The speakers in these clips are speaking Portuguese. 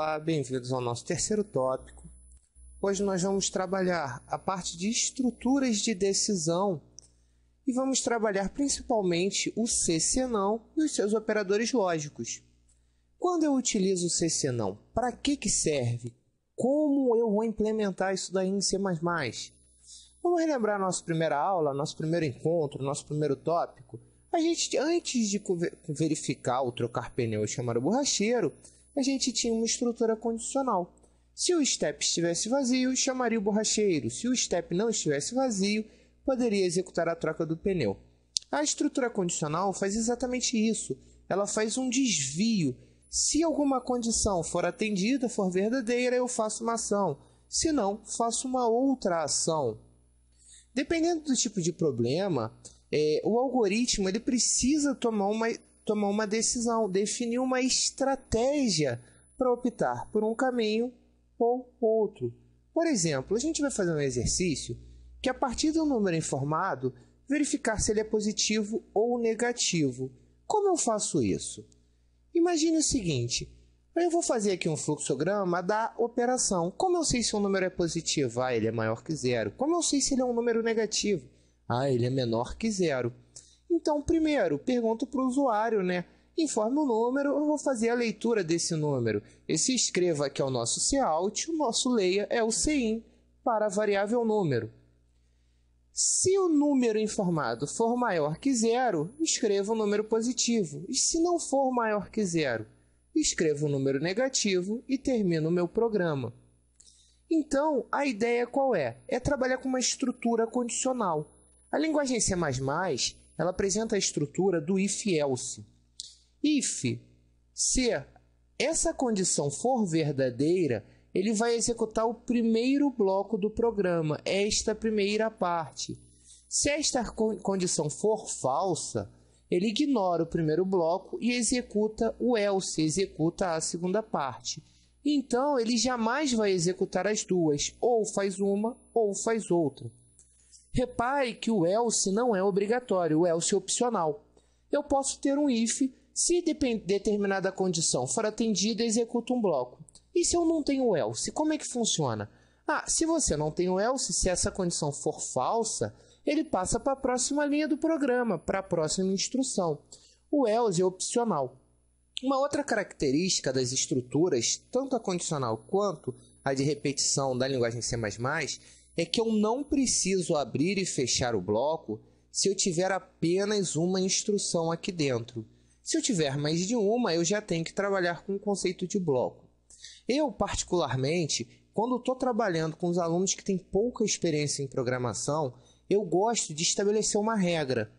Olá, bem-vindos ao nosso terceiro tópico. Hoje nós vamos trabalhar a parte de estruturas de decisão e vamos trabalhar principalmente o C-senão e os seus operadores lógicos. Quando eu utilizo o C-senão, para que serve? Como eu vou implementar isso daí em C++? Vamos relembrar nossa primeira aula, nosso primeiro encontro, nosso primeiro tópico. A gente, antes de verificar ou trocar pneu e chamar o borracheiro, a gente tinha uma estrutura condicional. Se o step estivesse vazio, chamaria o borracheiro. Se o step não estivesse vazio, poderia executar a troca do pneu. A estrutura condicional faz exatamente isso. Ela faz um desvio. Se alguma condição for atendida, for verdadeira, eu faço uma ação. Se não, faço uma outra ação. Dependendo do tipo de problema, o algoritmo ele precisa tomar uma decisão, definir uma estratégia para optar por um caminho ou outro. Por exemplo, a gente vai fazer um exercício que, a partir do número informado, verificar se ele é positivo ou negativo. Como eu faço isso? Imagine o seguinte: eu vou fazer aqui um fluxograma da operação. Como eu sei se o número é positivo? Ele é maior que zero. Como eu sei se ele é um número negativo? Ele é menor que zero. Então, primeiro, pergunto para o usuário, informe o número, eu vou fazer a leitura desse número. Esse escreva aqui é o nosso cout, o nosso leia é o cin para a variável número. Se o número informado for maior que zero, escreva o número positivo. E se não for maior que zero, escreva o número negativo e termino o meu programa. Então, a ideia qual é? É trabalhar com uma estrutura condicional. A linguagem C++, ela apresenta a estrutura do if-else. If, se essa condição for verdadeira, ele vai executar o primeiro bloco do programa, esta primeira parte. Se esta condição for falsa, ele ignora o primeiro bloco e executa o else, executa a segunda parte. Então, ele jamais vai executar as duas, ou faz uma ou faz outra. Repare que o else não é obrigatório, o else é opcional. Eu posso ter um if, se determinada condição for atendida, executo um bloco. E se eu não tenho else, como é que funciona? Se você não tem o else, se essa condição for falsa, ele passa para a próxima linha do programa, para a próxima instrução. O else é opcional. Uma outra característica das estruturas, tanto a condicional quanto a de repetição da linguagem C++, é que eu não preciso abrir e fechar o bloco se eu tiver apenas uma instrução aqui dentro. Se eu tiver mais de uma, eu já tenho que trabalhar com o conceito de bloco. Eu, particularmente, quando estou trabalhando com os alunos que têm pouca experiência em programação, eu gosto de estabelecer uma regra.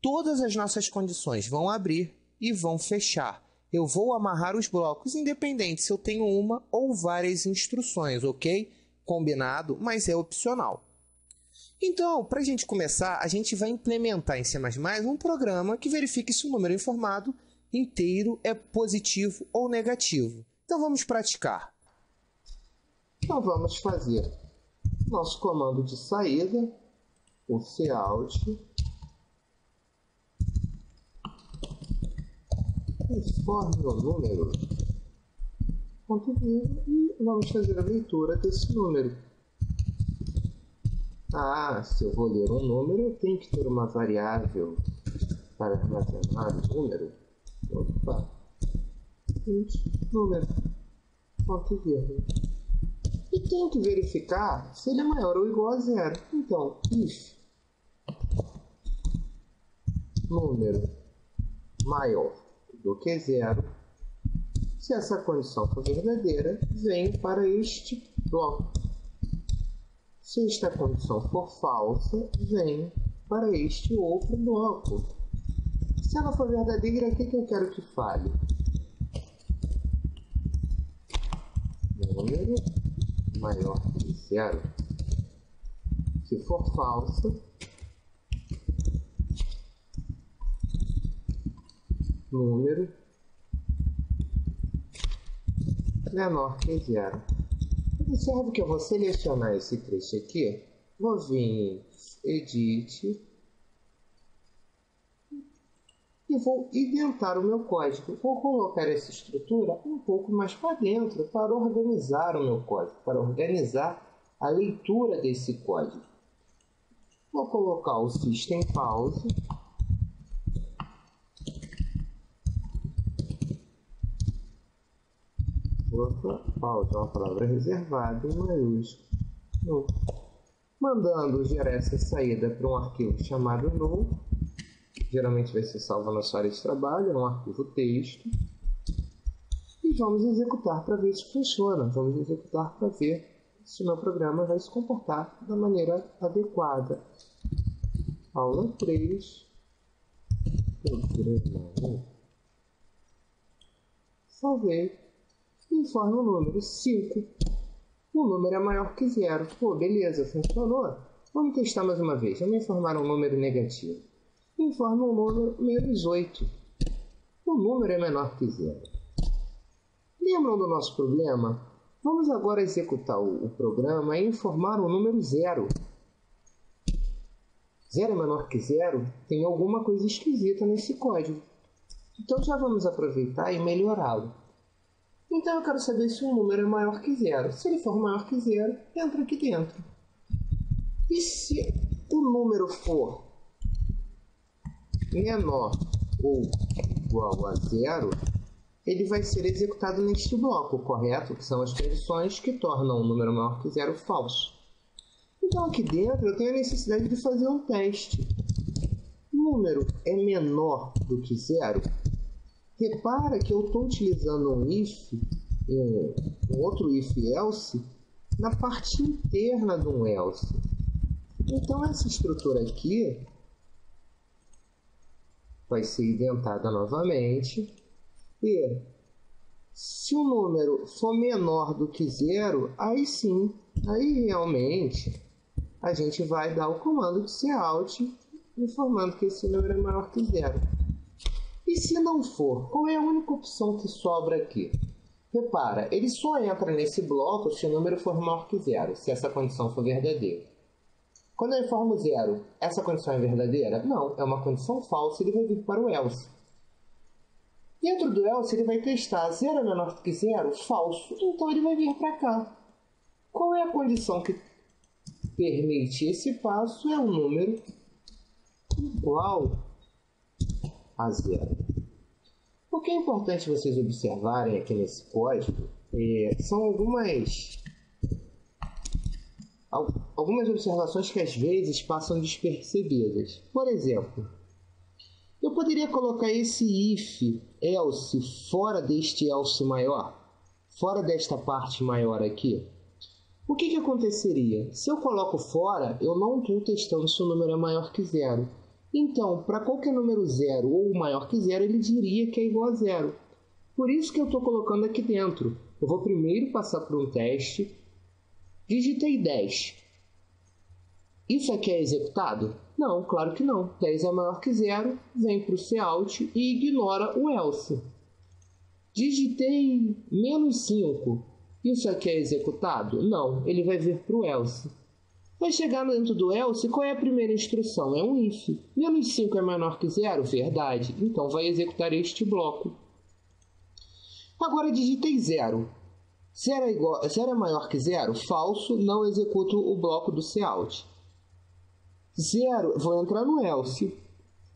Todas as nossas condições vão abrir e vão fechar. Eu vou amarrar os blocos, independente se eu tenho uma ou várias instruções, ok? Combinado, mas é opcional. Então, para a gente começar, a gente vai implementar em C++ um programa que verifique se o número informado inteiro é positivo ou negativo. Então, vamos praticar. Então, vamos fazer nosso comando de saída, o cout, transforme o número, ponto vírgula, e vamos fazer a leitura desse número. Se eu vou ler um número, eu tenho que ter uma variável para armazenar o número. Opa! Número, ponto vírgula. E tenho que verificar se ele é maior ou igual a zero. Então, if número maior do que zero, se essa condição for verdadeira, venho para este bloco. Se esta condição for falsa, venho para este outro bloco. Se ela for verdadeira, o que eu quero que fale? Número maior que zero. Se for falsa, número menor que zero. Observe que eu vou selecionar esse trecho aqui, vou vir em Edit, e vou indentar o meu código. Vou colocar essa estrutura um pouco mais para dentro para organizar o meu código, para organizar a leitura desse código. Vou colocar o System Pause. Pause é uma palavra reservada em maiúsculo. Mandando gerar essa saída para um arquivo chamado null. Geralmente vai ser salvo na sua área de trabalho, é um arquivo texto. E vamos executar para ver se funciona. Vamos executar para ver se o meu programa vai se comportar da maneira adequada. Aula 3. Salvei. Informe o número 5. O número é maior que 0. Pô, beleza, funcionou. Vamos testar mais uma vez. Vamos informar um número negativo. Informe um número menos 8. O número é menor que 0. Lembram do nosso problema? Vamos agora executar o programa e informar o número 0. 0 é menor que 0? Tem alguma coisa esquisita nesse código. Então já vamos aproveitar e melhorá-lo. Então eu quero saber se um número é maior que 0. Se ele for maior que 0, entra aqui dentro. E se o número for menor ou igual a 0, ele vai ser executado neste bloco, correto? Que são as condições que tornam um número maior que 0 falso. Então aqui dentro eu tenho a necessidade de fazer um teste. O número é menor do que 0? Repara que eu estou utilizando um if, um outro if-else, na parte interna de um else. Então essa estrutura aqui vai ser indentada novamente. E se o número for menor do que 0, aí sim, aí realmente a gente vai dar o comando de cout informando que esse número é maior que 0. E se não for, qual é a única opção que sobra aqui? Repara, ele só entra nesse bloco se o número for maior que 0, se essa condição for verdadeira. Quando eu informo 0, essa condição é verdadeira? Não, é uma condição falsa, ele vai vir para o else. Dentro do else, ele vai testar 0 é menor que 0? Falso. Então, ele vai vir para cá. Qual é a condição que permite esse passo? É um número igual a 0. O que é importante vocês observarem aqui nesse código são algumas observações que às vezes passam despercebidas. Por exemplo, eu poderia colocar esse if, else, fora deste else maior, fora desta parte maior aqui. O que aconteceria? Se eu coloco fora, eu não estou testando se o número é maior que 0. Então, para qualquer número 0 ou maior que 0, ele diria que é igual a 0. Por isso que eu estou colocando aqui dentro. Eu vou primeiro passar por um teste. Digitei 10. Isso aqui é executado? Não, claro que não. 10 é maior que 0, vem para o cout e ignora o else. Digitei menos 5. Isso aqui é executado? Não, ele vai vir para o else. Vai chegar dentro do else, qual é a primeira instrução? É um if. Menos 5 é menor que 0? Verdade. Então vai executar este bloco. Agora digitei 0. 0 é maior que 0? Falso, não executo o bloco do cout. 0, vou entrar no else.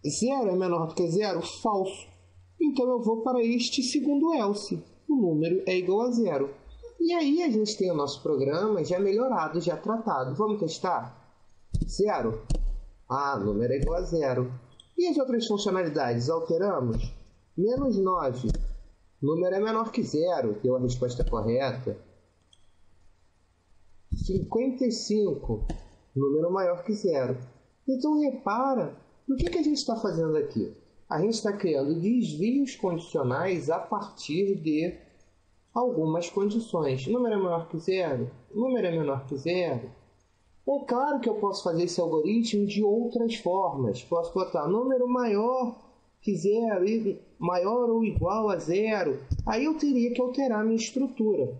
0 é menor do que 0? Falso. Então eu vou para este segundo else. O número é igual a 0. E aí a gente tem o nosso programa já melhorado, já tratado. Vamos testar? 0. Número é igual a 0. E as outras funcionalidades? Alteramos? Menos 9. Número é menor que 0. Deu a resposta correta. 55. Número maior que 0. Então repara, o que a gente está fazendo aqui? A gente está criando desvios condicionais a partir de algumas condições. Número é maior que 0? Número é menor que 0? É claro que eu posso fazer esse algoritmo de outras formas. Posso botar número maior que 0 e maior ou igual a 0. Aí eu teria que alterar a minha estrutura.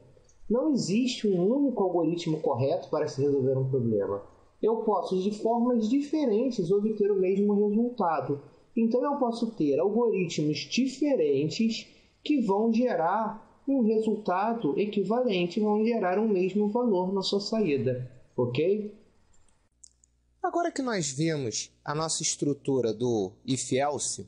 Não existe um único algoritmo correto para se resolver um problema. Eu posso, de formas diferentes, obter o mesmo resultado. Então, eu posso ter algoritmos diferentes que vão gerar um resultado equivalente, vão gerar um mesmo valor na sua saída, ok? Agora que nós vimos a nossa estrutura do if-else,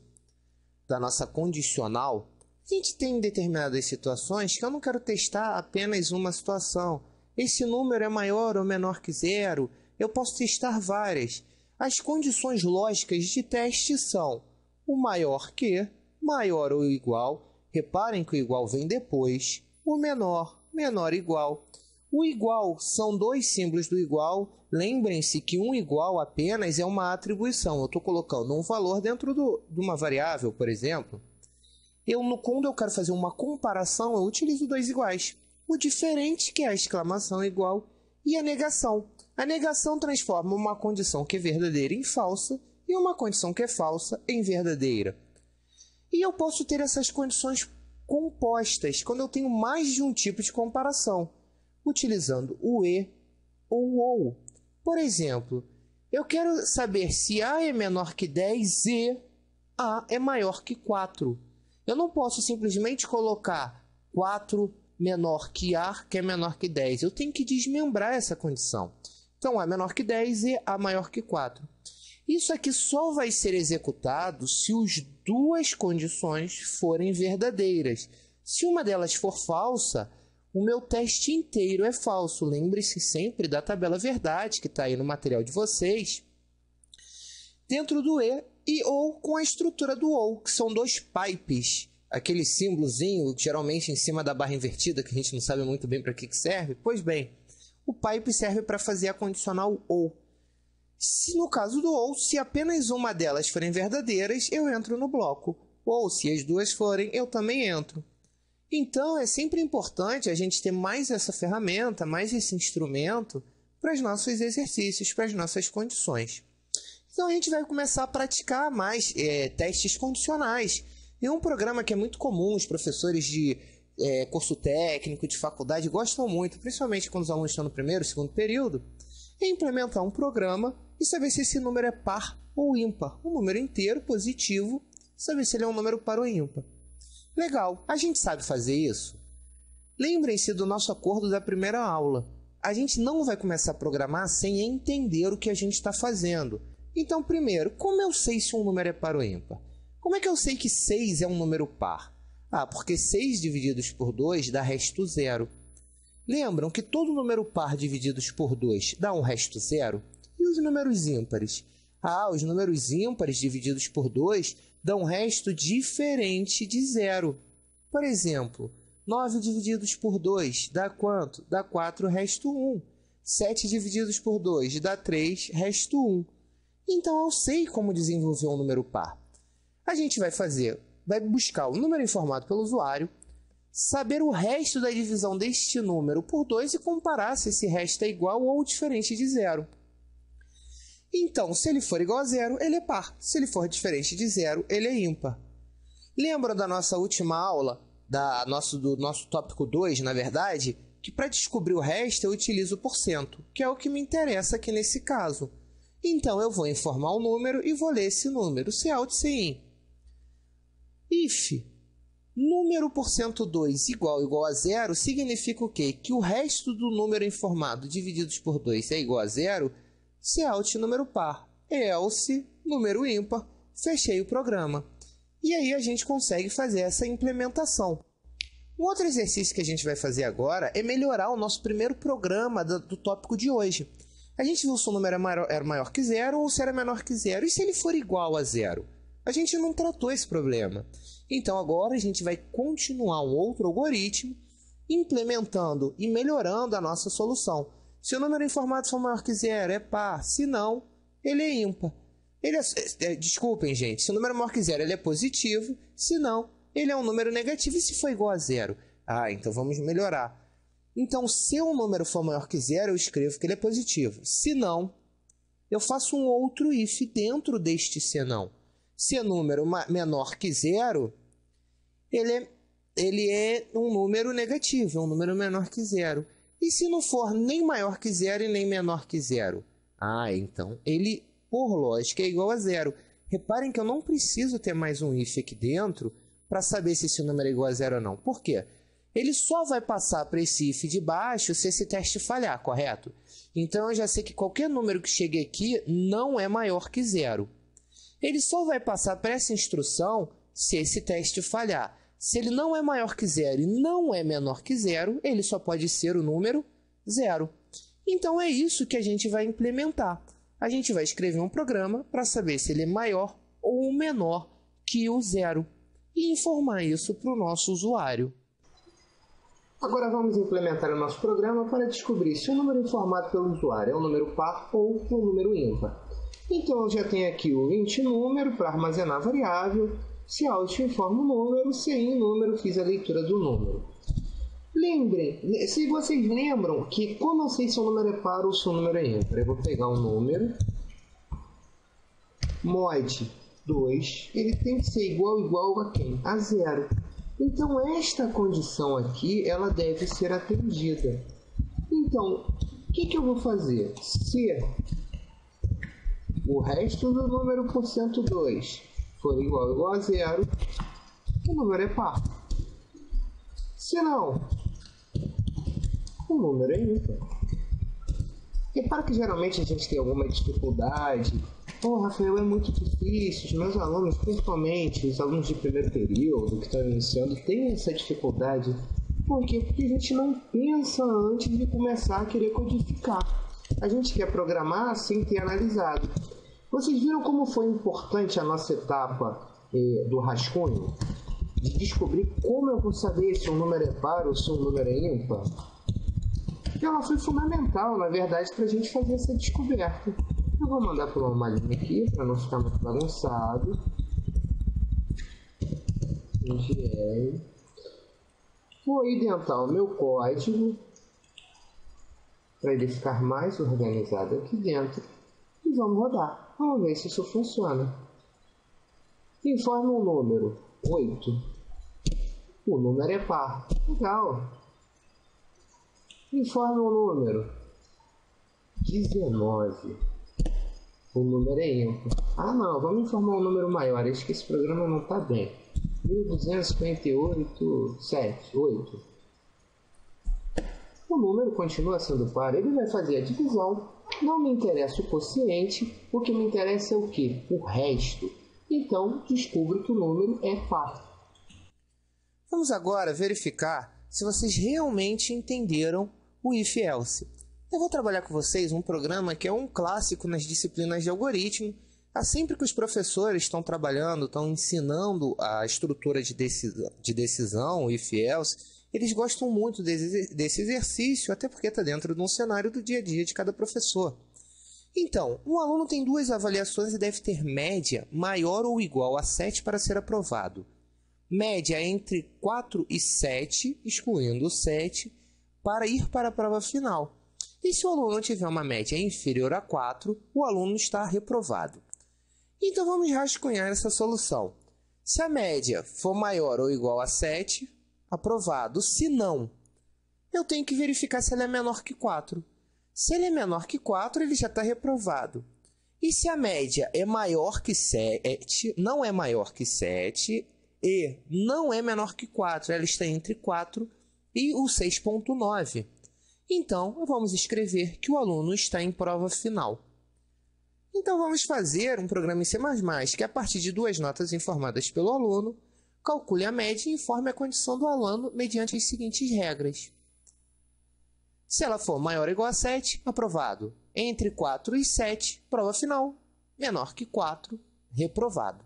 da nossa condicional, a gente tem determinadas situações que eu não quero testar apenas uma situação. Esse número é maior ou menor que zero, eu posso testar várias. As condições lógicas de teste são o maior que, maior ou igual, reparem que o igual vem depois, o menor, menor igual. O igual são dois símbolos do igual. Lembrem-se que um igual apenas é uma atribuição. Eu estou colocando um valor dentro de uma variável, por exemplo. Quando eu quero fazer uma comparação, eu utilizo dois iguais. O diferente, que é a exclamação igual, e a negação. A negação transforma uma condição que é verdadeira em falsa e uma condição que é falsa em verdadeira. E eu posso ter essas condições compostas quando eu tenho mais de um tipo de comparação, utilizando o e ou o ou. Por exemplo, eu quero saber se A é menor que 10 e A é maior que 4. Eu não posso simplesmente colocar 4 menor que A, que é menor que 10. Eu tenho que desmembrar essa condição. Então, A é menor que 10 e A maior que 4. Isso aqui só vai ser executado se as duas condições forem verdadeiras. Se uma delas for falsa, o meu teste inteiro é falso. Lembre-se sempre da tabela verdade que está aí no material de vocês. Dentro do e ou com a estrutura do ou, que são dois pipes. Aquele símbolozinho, geralmente em cima da barra invertida, que a gente não sabe muito bem para que serve. Pois bem, o pipe serve para fazer a condicional ou. Se no caso do ou, se apenas uma delas forem verdadeiras, eu entro no bloco. Ou se as duas forem, eu também entro. Então, é sempre importante a gente ter mais essa ferramenta, mais esse instrumento para os nossos exercícios, para as nossas condições. Então, a gente vai começar a praticar mais testes condicionais. E um programa que é muito comum, os professores de curso técnico, de faculdade, gostam muito, principalmente quando os alunos estão no primeiro, segundo período, é implementar um programa e saber se esse número é par ou ímpar. Um número inteiro, positivo, saber se ele é um número par ou ímpar. Legal, a gente sabe fazer isso? Lembrem-se do nosso acordo da primeira aula. A gente não vai começar a programar sem entender o que a gente está fazendo. Então, primeiro, como eu sei se um número é par ou ímpar? Como é que eu sei que 6 é um número par? Porque 6 divididos por 2 dá resto zero. Lembram que todo número par divididos por 2 dá um resto zero? E os números ímpares? Os números ímpares divididos por 2 dão um resto diferente de zero. Por exemplo, 9 divididos por 2 dá quanto? Dá 4, resto 1. 7 divididos por 2 dá 3, resto 1. Então, eu sei como desenvolver um número par. A gente vai buscar o número informado pelo usuário, saber o resto da divisão deste número por 2 e comparar se esse resto é igual ou diferente de zero. Então, se ele for igual a zero, ele é par. Se ele for diferente de zero, ele é ímpar. Lembram da nossa última aula, do nosso tópico 2, na verdade, que para descobrir o resto eu utilizo o porcento, que é o que me interessa aqui nesse caso. Então, eu vou informar o número e vou ler esse número, Cout, Cin. If número porcento 2 igual a zero, significa o quê? Que o resto do número informado divididos por 2 é igual a zero, Cout número par, else número ímpar, fechei o programa. E aí a gente consegue fazer essa implementação. Um outro exercício que a gente vai fazer agora é melhorar o nosso primeiro programa do tópico de hoje. A gente viu se o número era maior que zero ou se era menor que zero. E se ele for igual a zero? A gente não tratou esse problema. Então agora a gente vai continuar um outro algoritmo implementando e melhorando a nossa solução. Se o número informado for maior que zero, é par. Se não, ele é ímpar. Desculpem, gente. Se o número é maior que zero, ele é positivo. Se não, ele é um número negativo. E se for igual a zero? Então vamos melhorar. Então, se um número for maior que zero, eu escrevo que ele é positivo. Se não, eu faço um outro if dentro deste se não. Se o número menor que zero, ele é um número negativo, é um número menor que zero. E se não for nem maior que zero e nem menor que zero? Então ele, por lógica, é igual a zero. Reparem que eu não preciso ter mais um if aqui dentro para saber se esse número é igual a zero ou não. Por quê? Ele só vai passar para esse if de baixo se esse teste falhar, correto? Então, eu já sei que qualquer número que chegue aqui não é maior que zero. Ele só vai passar para essa instrução se esse teste falhar. Se ele não é maior que zero e não é menor que zero, ele só pode ser o número zero. Então, é isso que a gente vai implementar. A gente vai escrever um programa para saber se ele é maior ou menor que o zero e informar isso para o nosso usuário. Agora vamos implementar o nosso programa para descobrir se o número informado pelo usuário é um número par ou um número ímpar. Então, eu já tenho aqui o int número para armazenar a variável. Se out informa o número, se in número fiz a leitura do número. Lembrem, se vocês lembram que como eu sei se o número é par ou se o número é ímpar, eu vou pegar um número, mod 2, ele tem que ser igual a quem? A zero. Então, esta condição aqui, ela deve ser atendida. Então, o que eu vou fazer? Se o resto do número por cento 2 for igual a zero, o número é par. Se não, o número é ímpar. Repara que geralmente a gente tem alguma dificuldade. Rafael, é muito difícil. Os meus alunos, principalmente os alunos de primeiro período que estão iniciando, têm essa dificuldade. Por quê? Porque a gente não pensa antes de começar a querer codificar. A gente quer programar sem ter analisado. Vocês viram como foi importante a nossa etapa do rascunho? De descobrir como eu vou saber se um número é par ou se um número é ímpar? Ela foi fundamental, na verdade, para a gente fazer essa descoberta. Eu vou mandar por uma linha aqui, para não ficar muito bagunçado. IGL. Vou identar o meu código, para ele ficar mais organizado aqui dentro. E vamos rodar. Vamos ver se isso funciona. Informe um número 8. O número é par. Legal. Informe um número 19. O número é ímpar. Não, vamos informar um número maior. Acho que esse programa não está bem. 1258,7,8. O número continua sendo par. Ele vai fazer a divisão. Não me interessa o quociente. O que me interessa é o quê? O resto. Então, descubro que o número é par. Vamos agora verificar se vocês realmente entenderam o if-else. Eu vou trabalhar com vocês um programa que é um clássico nas disciplinas de algoritmo. Sempre que os professores estão trabalhando, estão ensinando a estrutura de decisão, o if-else, eles gostam muito desse exercício, até porque está dentro de um cenário do dia a dia de cada professor. Então, um aluno tem duas avaliações e deve ter média maior ou igual a 7 para ser aprovado. Média entre 4 e 7, excluindo o 7, para ir para a prova final. E se o aluno tiver uma média inferior a 4, o aluno está reprovado. Então, vamos rascunhar essa solução. Se a média for maior ou igual a 7, aprovado. Se não, eu tenho que verificar se ela é menor que 4. Se ele é menor que 4, ele já está reprovado. E se a média é maior que 7, não é maior que 7 e não é menor que 4, ela está entre 4 e o 6,9. Então, vamos escrever que o aluno está em prova final. Então, vamos fazer um programa em C++, que a partir de duas notas informadas pelo aluno, calcule a média e informe a condição do aluno mediante as seguintes regras. Se ela for maior ou igual a 7, aprovado. Entre 4 e 7, prova final. Menor que 4, reprovado.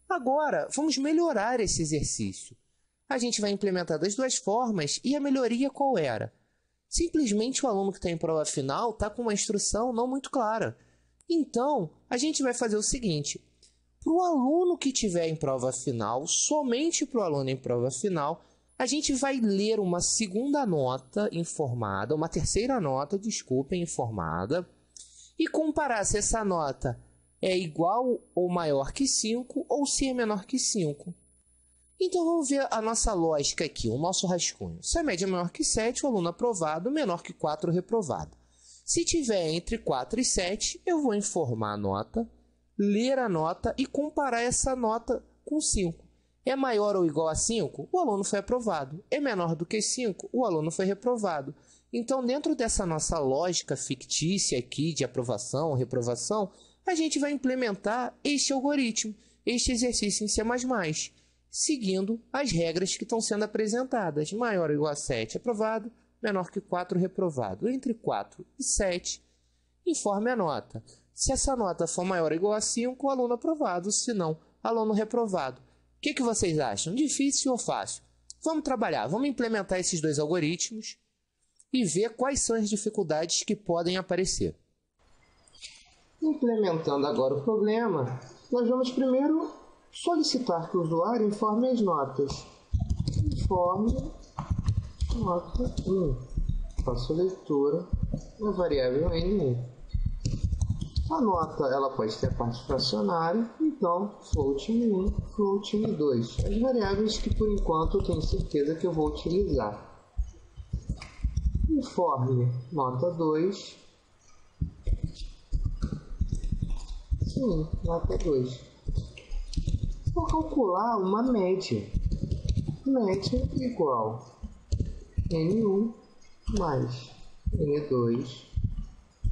Agora, vamos melhorar esse exercício. A gente vai implementar das duas formas e a melhoria qual era? Simplesmente o aluno que está em prova final está com uma instrução não muito clara. Então, a gente vai fazer o seguinte. Para o aluno que estiver em prova final, somente para o aluno em prova final, a gente vai ler uma segunda nota informada, uma terceira nota, informada, e comparar se essa nota é igual ou maior que 5 ou se é menor que 5. Então, vamos ver a nossa lógica aqui, o nosso rascunho. Se a média é maior que 7, o aluno aprovado, menor que 4, reprovado. Se tiver entre 4 e 7, eu vou informar a nota ler a nota e comparar essa nota com 5. É maior ou igual a 5? O aluno foi aprovado. É menor do que 5? O aluno foi reprovado. Então, dentro dessa nossa lógica fictícia aqui de aprovação ou reprovação, a gente vai implementar este algoritmo, este exercício em C++, seguindo as regras que estão sendo apresentadas. Maior ou igual a 7, aprovado. Menor que 4, reprovado. Entre 4 e 7, informe a nota. Se essa nota for maior ou igual a 5, o aluno aprovado. Se não, aluno reprovado. O que vocês acham? Difícil ou fácil? Vamos trabalhar, vamos implementar esses dois algoritmos e ver quais são as dificuldades que podem aparecer. Implementando agora o problema, nós vamos primeiro solicitar que o usuário informe as notas. Informe nota 1. Faço leitura da variável N1. A nota ela pode ter a parte fracionária, então float 1, float 2. As variáveis que por enquanto eu tenho certeza que eu vou utilizar. Informe nota 2. Sim, nota 2. Vou calcular uma média. Média igual N1 mais N2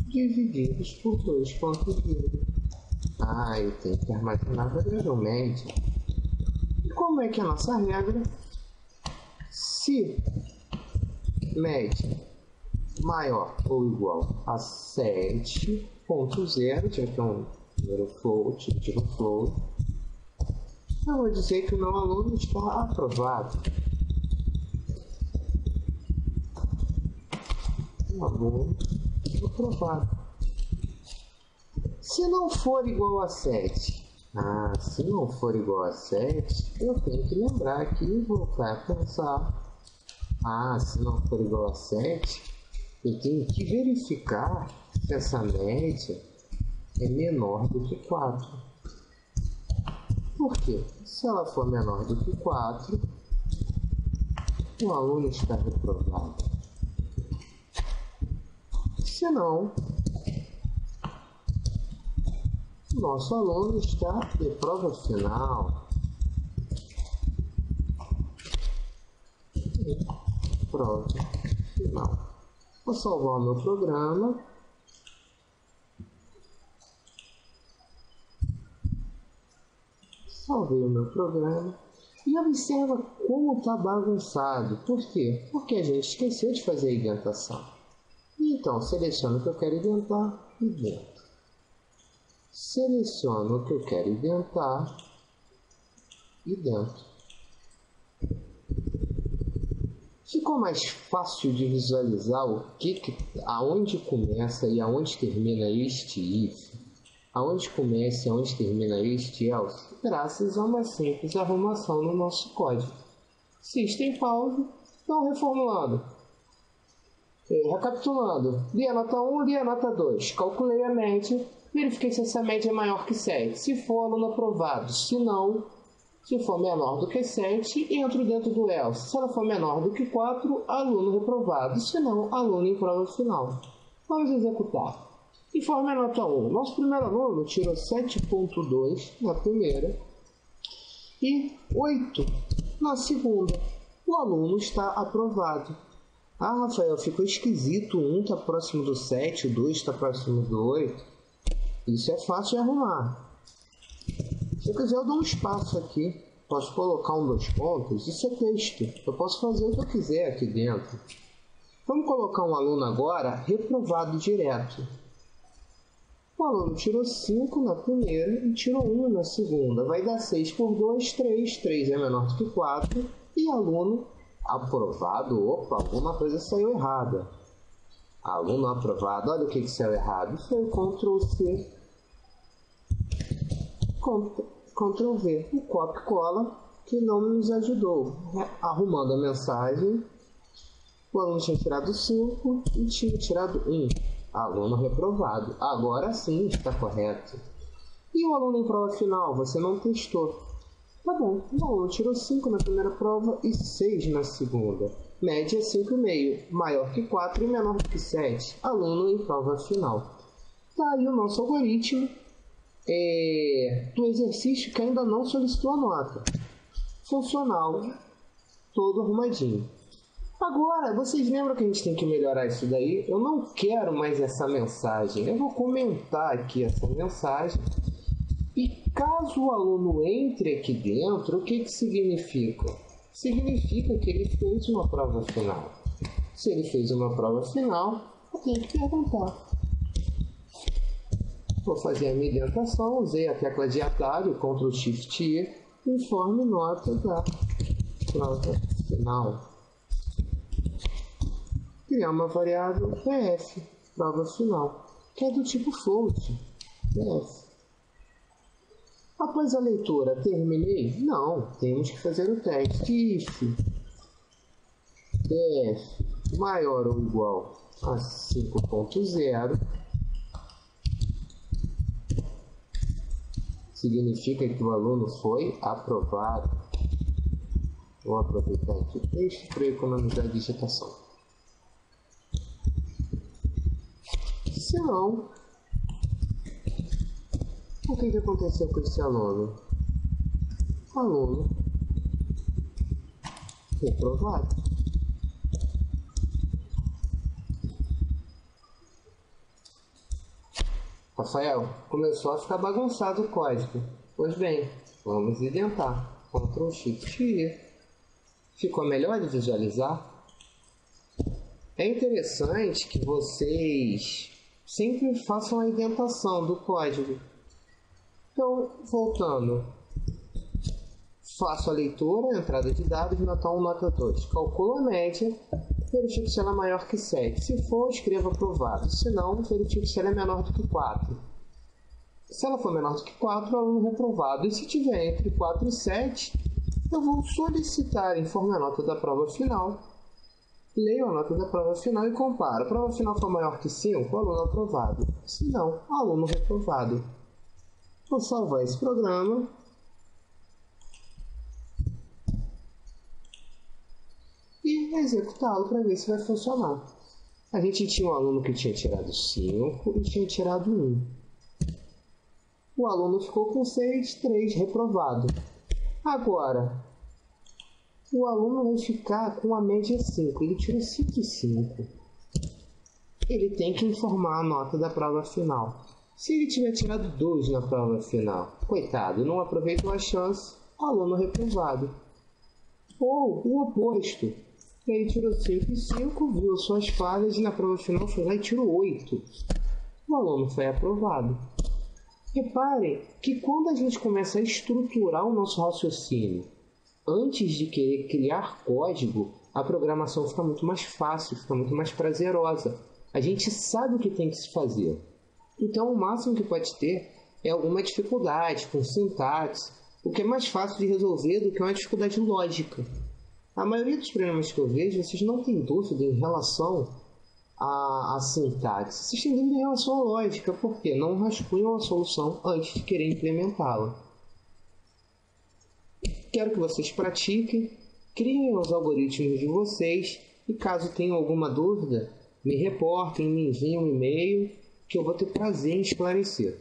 divididos por 2,5. Eu tenho que armazenar a variável média. E como é que é a nossa regra? Se média maior ou igual a 7,0, já que é um número float, tipo float, eu vou dizer que o meu aluno está aprovado. O aluno aprovado. Se não for igual a 7, se não for igual a 7, eu tenho que lembrar aqui e voltar a pensar. Se não for igual a 7, eu tenho que verificar se essa média é menor do que 4. Por quê? Se ela for menor do que 4, o aluno está reprovado. Se não, nosso aluno está de prova final. Prova final. Vou salvar o meu programa. Salvei o meu programa. E observa como está bagunçado. Por quê? Porque a gente esqueceu de fazer a indentação. Então, seleciono o que eu quero indentar e dentro. Seleciono o que eu quero indentar e dentro. Ficou mais fácil de visualizar aonde começa e aonde termina este if, aonde começa e aonde termina este else, graças a uma simples arrumação no nosso código. System pause, então reformulando. Recapitulando, li a nota 1, li a nota 2, calculei a média, verifiquei se essa média é maior que 7, se for, aluno aprovado, se não, se for menor do que 7, entro dentro do else, se ela for menor do que 4, aluno reprovado, se não, aluno em prova final. Vamos executar. Informe a nota 1, nosso primeiro aluno tirou 7,2 na primeira e 8 na segunda, o aluno está aprovado. Rafael, ficou esquisito, o 1 está próximo do 7, o 2 está próximo do 8. Isso é fácil de arrumar. Se eu quiser, eu dou um espaço aqui. Posso colocar 2 pontos. Isso é texto. Eu posso fazer o que eu quiser aqui dentro. Vamos colocar um aluno agora reprovado direto. O aluno tirou 5 na primeira e tirou 1 na segunda. Vai dar 6 por 2, 3. 3 é menor do que 4. E aluno aprovado, alguma coisa saiu errada. Aluno aprovado, olha o que saiu errado. Foi o Ctrl+C, Ctrl+V, o copy cola que não nos ajudou. Arrumando a mensagem, o aluno tinha tirado 5 e tinha tirado 1. Aluno reprovado. Agora sim está correto. E o aluno em prova final, você não testou. Tá bom, o aluno tirou 5 na primeira prova e 6 na segunda. Média 5,5, maior que 4 e menor que 7. Aluno em prova final. Tá aí o nosso algoritmo do exercício que ainda não solicitou a nota. Funcional, todo arrumadinho. Agora, vocês lembram que a gente tem que melhorar isso daí? Eu não quero mais essa mensagem. Eu vou comentar aqui essa mensagem. E caso o aluno entre aqui dentro, o que significa? Significa que ele fez uma prova final. Se ele fez uma prova final, eu tenho que perguntar. Vou fazer a minha indentação, usei a tecla de atalho, Ctrl Shift E, informe nota da prova final. Criar uma variável PF, prova final, que é do tipo float, PF. Após a leitura, terminei? Não, temos que fazer o teste. If PF maior ou igual a 5.0, significa que o aluno foi aprovado. Vou aproveitar aqui o texto para economizar a digitação. Se não, o que aconteceu com esse aluno? Aluno reprovado. Rafael, começou a ficar bagunçado o código. Pois bem, vamos identar. Ctrl Shift E. Ficou melhor de visualizar? É interessante que vocês sempre façam a indentação do código. Então, voltando, faço a leitura, entrada de dados, nota 1, nota 2. Calculo a média, verifico se ela é maior que 7. Se for, escrevo aprovado. Se não, verifico se ela é menor do que 4. Se ela for menor do que 4, aluno reprovado. E se tiver entre 4 e 7, eu vou solicitar informe a nota da prova final. Leio a nota da prova final e comparo. A prova final for maior que 5, aluno aprovado. Se não, aluno reprovado. Vou salvar esse programa. E executá-lo para ver se vai funcionar. A gente tinha um aluno que tinha tirado 5 e tinha tirado 1. O aluno ficou com 6, 3, reprovado. Agora, o aluno vai ficar com a média 5. Ele tirou 5 e 5. Ele tem que informar a nota da prova final. Se ele tiver tirado 2 na prova final, coitado, não aproveitou a chance, aluno reprovado. Ou o oposto. Ele tirou 5 e 5, viu suas falhas e na prova final foi lá e tirou 8. O aluno foi aprovado. Reparem que quando a gente começa a estruturar o nosso raciocínio, antes de querer criar código, a programação fica muito mais fácil, fica muito mais prazerosa. A gente sabe o que tem que se fazer. Então, o máximo que pode ter é alguma dificuldade com sintaxe, o que é mais fácil de resolver do que uma dificuldade lógica. A maioria dos problemas que eu vejo, vocês não têm dúvida em relação à sintaxe. Vocês têm dúvida em relação à lógica, porque não rascunham a solução antes de querer implementá-la. Quero que vocês pratiquem, criem os algoritmos de vocês e caso tenham alguma dúvida, me reportem, me enviem um e-mail que eu vou ter prazer em esclarecer.